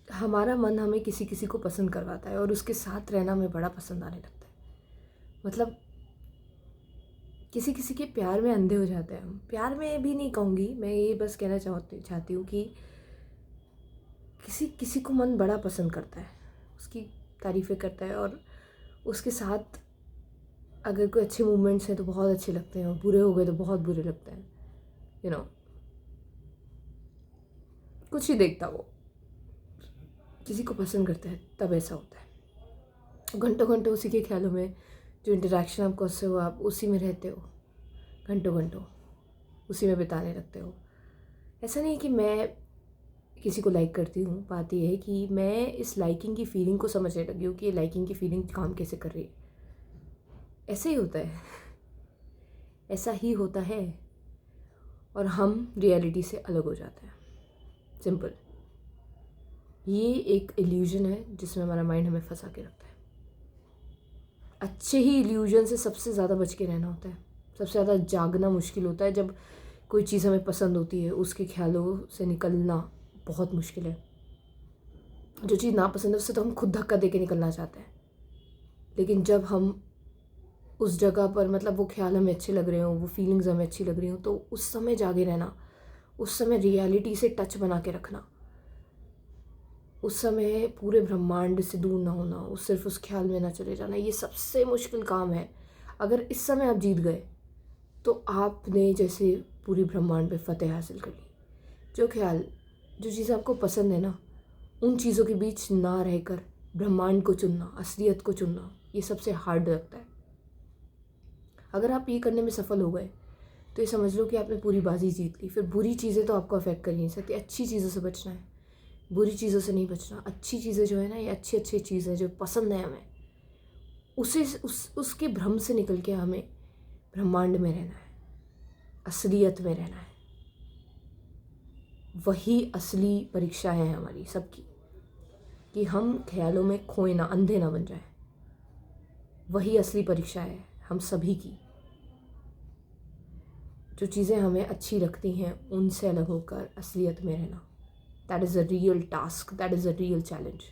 हमारा मन हमें किसी किसी को पसंद करवाता है और उसके साथ रहना हमें बड़ा पसंद आने लगता है। मतलब किसी किसी के प्यार में अंधे हो जाते हैं हम। प्यार में भी नहीं कहूँगी मैं, ये बस कहना चाहती हूँ कि किसी किसी को मन बड़ा पसंद करता है, उसकी तारीफ़ें करता है, और उसके साथ अगर कोई अच्छे मोमेंट्स हैं तो बहुत अच्छे लगते हैं, और बुरे हो गए तो बहुत बुरे लगते हैं। यू नो, कुछ ही देखता वो किसी को पसंद करता है तब ऐसा होता है। घंटों घंटों उसी के ख्यालों में, जो इंटरेक्शन आपको उससे हो आप उसी में रहते हो, घंटों घंटों उसी में बिताने लगते हो। ऐसा नहीं कि मैं किसी को लाइक करती हूँ, बात यह है कि मैं इस लाइकिंग की फीलिंग को समझने लगी हूँ कि ये लाइकिंग की फीलिंग काम कैसे कर रही है। ऐसे ही होता है, ऐसा ही होता है, और हम रियलिटी से अलग हो जाते हैं। सिंपल, ये एक इल्यूजन है जिसमें हमारा माइंड हमें फंसा के रखता है। अच्छे ही इल्यूजन से सबसे ज़्यादा बच के रहना होता है। सबसे ज़्यादा जागना मुश्किल होता है जब कोई चीज़ हमें पसंद होती है, उसके ख्यालों से निकलना बहुत मुश्किल है। जो चीज़ नापसंद है उससे तो हम खुद धक्का दे के निकलना चाहते हैं, लेकिन जब हम उस जगह पर, मतलब वो ख्याल हमें अच्छे लग रहे हो, वो फीलिंग्स हमें अच्छी लग रही हो, तो उस समय जागे रहना, उस समय रियलिटी से टच बना के रखना, उस समय पूरे ब्रह्मांड से दूर ना होना, सिर्फ उस ख्याल में ना चले जाना, ये सबसे मुश्किल काम है। अगर इस समय आप जीत गए तो आपने जैसे पूरी ब्रह्मांड पे फतेह हासिल कर ली। जो ख्याल, जो चीज़ आपको पसंद है ना, उन चीज़ों के बीच ना रहकर ब्रह्मांड को चुनना, असलियत को चुनना, ये सबसे हार्ड लगता है। अगर आप ये करने में सफल हो गए तो ये समझ लो कि आपने पूरी बाजी जीत ली। फिर बुरी चीज़ें तो आपको अफेक्ट कर ही नहीं सकती, अच्छी चीज़ों से बचना है, बुरी चीज़ों से नहीं बचना। अच्छी चीज़ें जो है ना, ये अच्छी अच्छी चीज़ें जो पसंद है हमें, उसके भ्रम से निकल के हमें ब्रह्मांड में रहना है, असलियत में रहना है। वही असली परीक्षा है हमारी सबकी, कि हम ख्यालों में खोए ना, अंधे ना बन जाए। वही असली परीक्षा है हम सभी की। जो चीज़ें हमें अच्छी लगती हैं उनसे अलग होकर असलियत में रहना, that is a real task, that is a real challenge.